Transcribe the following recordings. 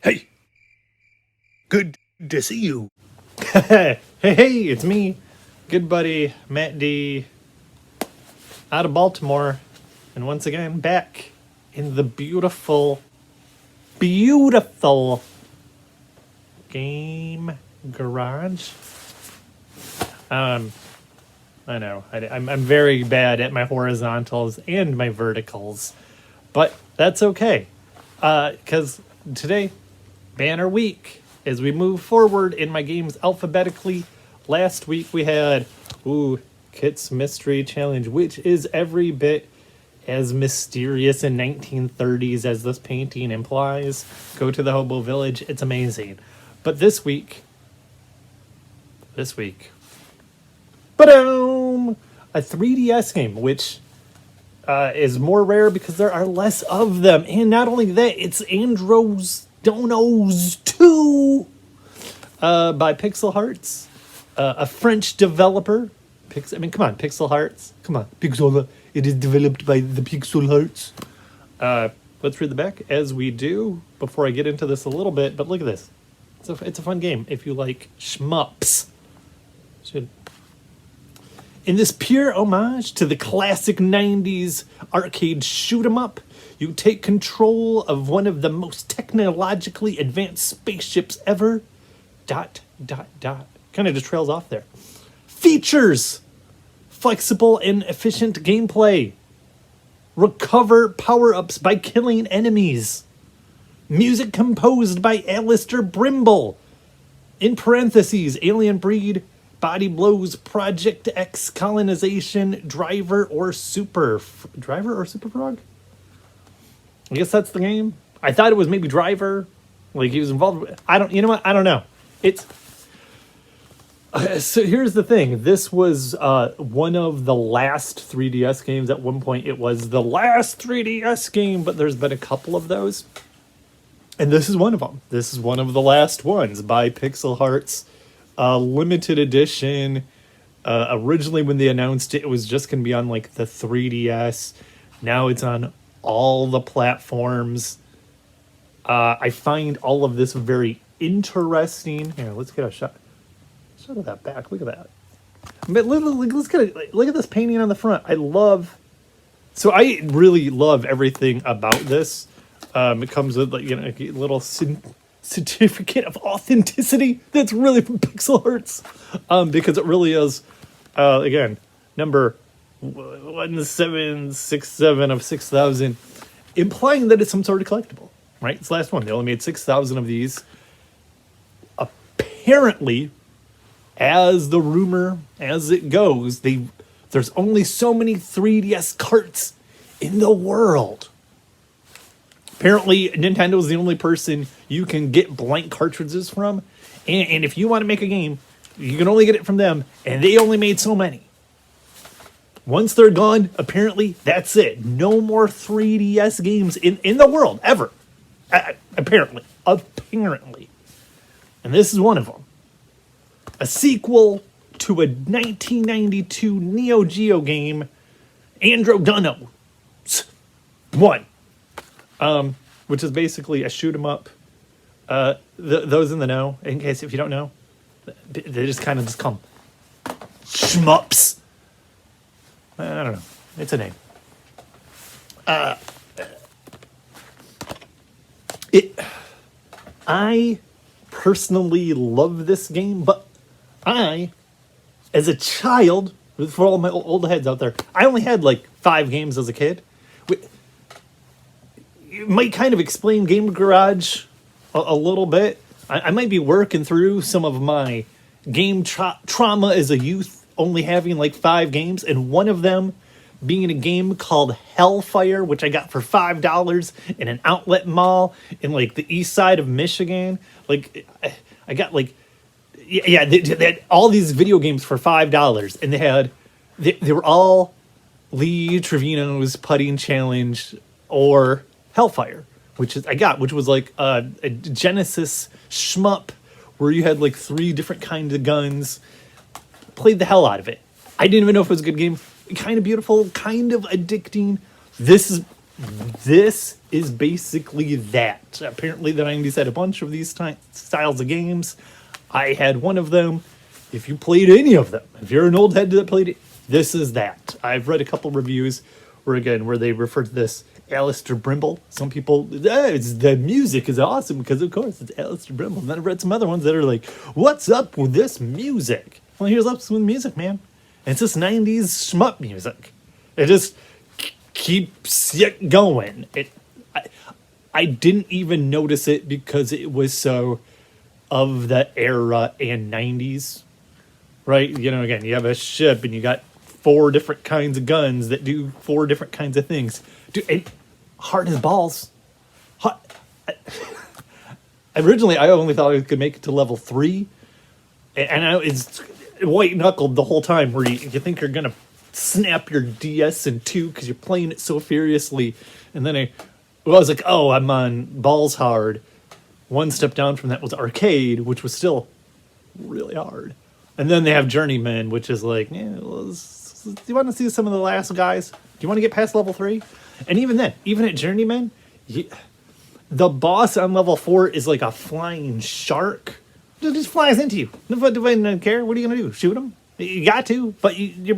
Hey, good to see you. Hey, it's me, good buddy Matt D, out of Baltimore, and once again back in the beautiful game garage. I know I'm very bad at my horizontals and my verticals, but that's okay, because today, banner week, as we move forward in my games alphabetically. Last week we had Kit's Mystery Challenge, which is every bit as mysterious in 1930s as this painting implies. Go to the Hobo Village, it's amazing. But this week, ba-doom, a 3DS game, which is more rare because there are less of them. And not only that, it's Andro Dunos 2 by Pixel Hearts, a French developer. Come on, Pixel Hearts. Come on, Pixel. It is developed by the Pixel Hearts. Let's read the back as we do before I get into this a little bit. But look at this. It's a fun game if you like shmups. In this pure homage to the classic 90s arcade shoot 'em up, you take control of one of the most technologically advanced spaceships ever. ... Kind of just trails off there. Features: flexible and efficient gameplay. Recover power-ups by killing enemies. Music composed by Alistair Brimble. In parentheses, alien breed, body blows, Project X colonization, driver or super frog? I guess that's the game. I thought it was maybe driver, like he was involved. I don't know. It's so here's the thing. This was one of the last 3DS games. At one point, it was the last 3DS game, but there's been a couple of those. And this is one of them. This is one of the last ones by Pixel Hearts. Limited edition. Originally, when they announced it, it was just going to be on like the 3DS. Now it's on all the platforms. I find all of this very interesting. Here, let's get a shot of that back. Look at that. But look at this painting on the front. I really love everything about this. It comes with a little certificate of authenticity that's really from Pixel Hearts, because it really is again number 1767 of 6,000, implying that it's some sort of collectible, right? It's the last one. They only made 6,000 of these. Apparently, as the rumor as it goes, there's only so many 3DS carts in the world. Apparently, Nintendo is the only person you can get blank cartridges from. And if you want to make a game, you can only get it from them. And they only made so many. Once they're gone, apparently, that's it. No more 3DS games in the world, ever. Apparently. And this is one of them. A sequel to a 1992 Neo Geo game, Andro Dunos 1. Which is basically a shoot 'em up. Those in the know, in case if you don't know, they just come shmups. I don't know. It's a name. I personally love this game, but as a child, for all my old heads out there, I only had like 5 games as a kid. It might kind of explain Game Garage a little bit. I might be working through some of my game trauma as a youth, only having like 5 games, and one of them being a game called Hellfire, which I got for $5 in an outlet mall in like the east side of Michigan. Like, I got like, they had all these video games for $5, and they were all Lee Trevino's Putting Challenge or Hellfire, which was like a Genesis shmup where you had like 3 different kinds of guns. Played the hell out of it. I didn't even know if it was a good game. Kind of beautiful, kind of addicting. This is This is basically that. Apparently, the 90s had a bunch of these styles of games. I had one of them. If you played any of them, if you're an old head that played it, this is that. I've read a couple reviews where they refer to this Alistair Brimble. Some people, the music is awesome because, of course, it's Alistair Brimble. And then I've read some other ones that are like, what's up with this music? Well, here's up with music, man. And it's this 90s shmup music. It just keeps it going. I didn't even notice it because it was so of the era and 90s, right? You know, again, you have a ship and you got 4 different kinds of guns that do 4 different kinds of things. Dude, it, hard as balls. Originally, I only thought I could make it to level 3, and it's white-knuckled the whole time, where you think you're gonna snap your DS in 2 because you're playing it so furiously, and then I was like, oh, I'm on balls hard. One step down from that was arcade, which was still really hard, and then they have journeyman, which is like, yeah, do you want to see some of the last guys? Do you want to get past level 3? And even then, even at journeyman, the boss on level 4 is like a flying shark. It just flies into you. Do I care? What are you gonna do? Shoot him? You got to, but you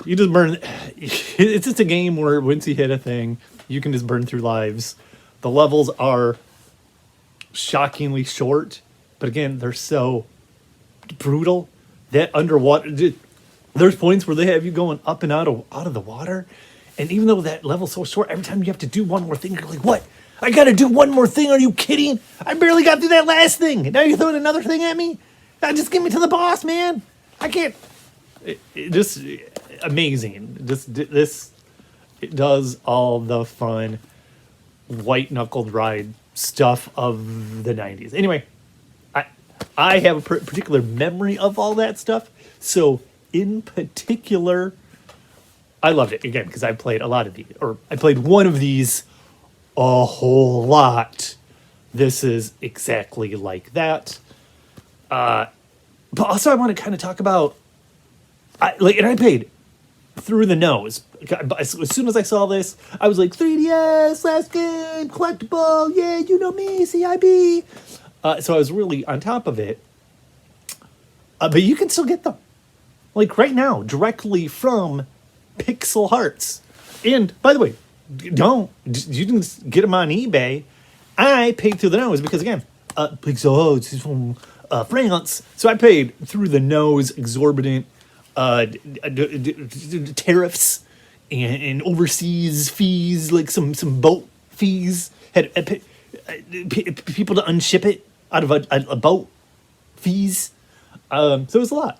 just burn. It's just a game where once you hit a thing, you can just burn through lives. The levels are shockingly short, but again, they're so brutal that underwater. There's points where they have you going up and out of the water, and even though that level's so short, every time you have to do one more thing, you're like, what? I gotta do one more thing? Are you kidding? I barely got through that last thing. Now you're throwing another thing at me? Just get me to the boss, man. I can't. It just amazing. It does all the fun white-knuckled ride stuff of the 90s. Anyway, I have a particular memory of all that stuff. So in particular, I loved it, again, because I played a lot of these, or I played one of these a whole lot. This is exactly like that. But also I want to kind of talk about, and I paid through the nose. As soon as I saw this, I was like, 3DS, last game, collectible, yeah, you know me, CIB. So I was really on top of it. But you can still get them. Like right now, directly from Pixel Hearts. And by the way, you can get them on eBay. I paid through the nose because, again, Pixel Hearts is from France. So I paid through the nose exorbitant tariffs and overseas fees, like some boat fees. Had people to unship it out of a boat fees. So it was a lot.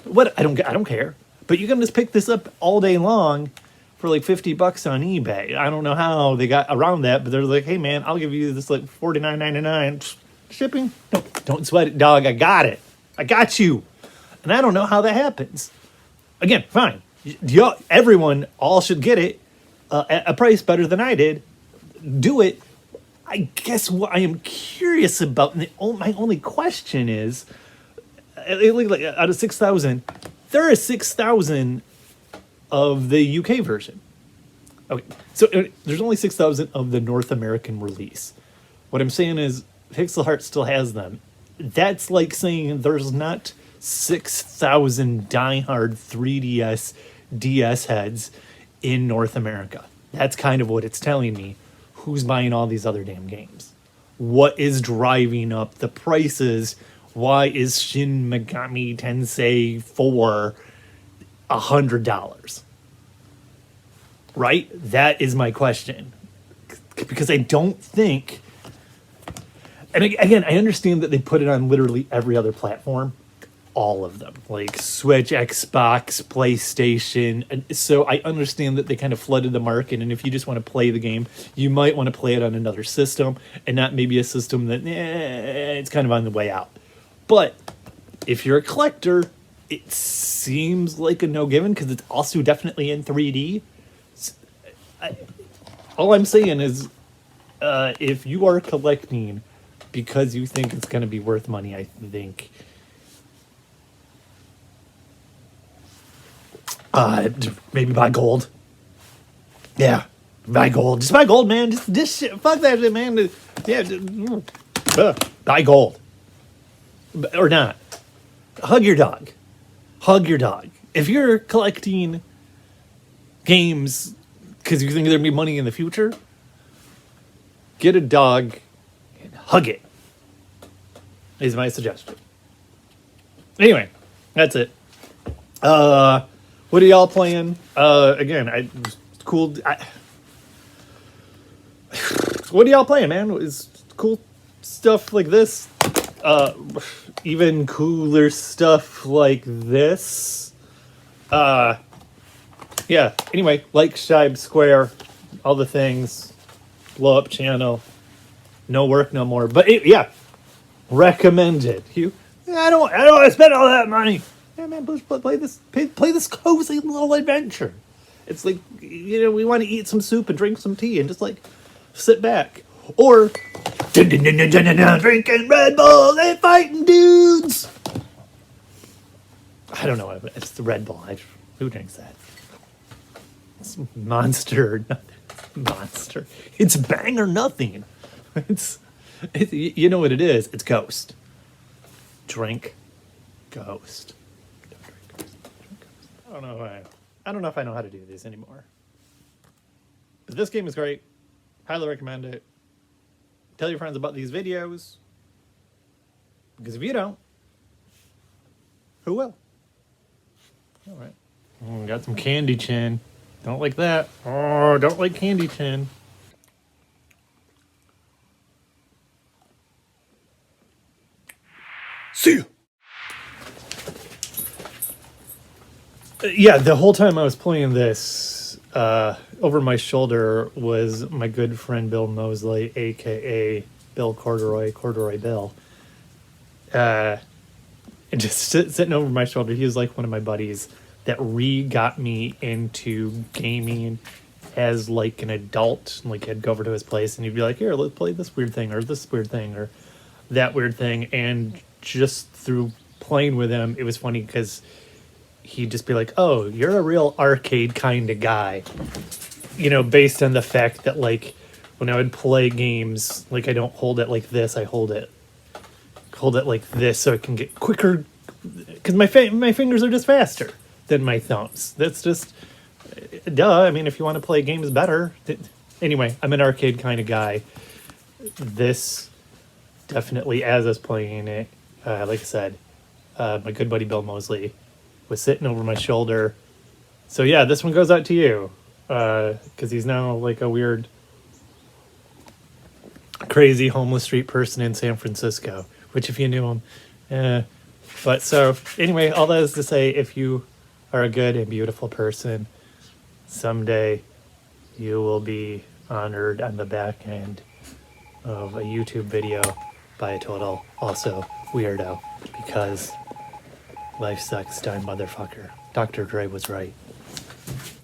What I don't care. But you can just pick this up all day long for like $50 on eBay. I don't know how they got around that, but they're like, hey man, I'll give you this like $49.99 shipping. No, don't sweat it, dog. I got it. I got you. And I don't know how that happens. Again, fine. Everyone all should get it at a price better than I did. Do it. I guess what I am curious about, and my only question is, like out of 6,000, there are 6,000 of the UK version. Okay, so there's only 6,000 of the North American release. What I'm saying is, Pixel Heart still has them. That's like saying there's not 6,000 diehard 3DS DS heads in North America. That's kind of what it's telling me. Who's buying all these other damn games? What is driving up the prices? Why is Shin Megami Tensei 4 $100? Right? That is my question. Because I don't think... And again, I understand that they put it on literally every other platform. All of them. Like Switch, Xbox, PlayStation. And so I understand that they kind of flooded the market. And if you just want to play the game, you might want to play it on another system. And not maybe a system that it's kind of on the way out. But if you're a collector, it seems like a no-given because it's also definitely in 3D. All I'm saying is if you are collecting because you think it's going to be worth money, I think maybe buy gold. Yeah. Buy gold. Just buy gold, man. Just shit. Fuck that shit, man. Yeah. Buy gold. Or not. Hug your dog. Hug your dog. If you're collecting games because you think there'll be money in the future, get a dog and hug it. Is my suggestion. Anyway, that's it. What are y'all playing? Again, cool. What are y'all playing, man? Is cool stuff like this? Even cooler stuff like this. Yeah. Anyway, like, subscribe, square, all the things. Blow up channel. No work no more. But yeah, recommended. I don't want to spend all that money. Yeah, man, play this cozy little adventure. It's like, we want to eat some soup and drink some tea and just like sit back. Or drinking Red Bull and fighting dudes. I don't know. It's the Red Bull. Who drinks that? It's Monster. Monster. It's Bang or Nothing. It's you know what it is. It's Ghost. Drink Ghost. I don't know if I know how to do this anymore. But this game is great. Highly recommend it. Tell your friends about these videos. Because if you don't, who will? All right. Got some candy chin. Don't like that. Oh, don't like candy chin. See ya. Yeah, the whole time I was playing this, over my shoulder was my good friend Bill Mosley, a.k.a. Bill Corduroy Bill. And just sitting over my shoulder, he was like one of my buddies that got me into gaming as like an adult. Like, I'd go over to his place and he'd be like, here, let's play this weird thing or this weird thing or that weird thing. And just through playing with him, it was funny because he'd just be like, oh, you're a real arcade kind of guy. Based on the fact that, like, when I would play games, like, I don't hold it like this, I hold it like this so it can get quicker, because my fingers are just faster than my thumbs. That's just, duh. I mean, if you want to play games better. Anyway, I'm an arcade kind of guy. This, definitely, as I was playing it, like I said, my good buddy Bill Mosley was sitting over my shoulder. So yeah, this one goes out to you, because he's now like a weird, crazy homeless street person in San Francisco, which if you knew him. But so anyway, all that is to say, if you are a good and beautiful person, someday you will be honored on the back end of a YouTube video by a total also weirdo, because life sucks, dumb motherfucker. Dr. Dre was right.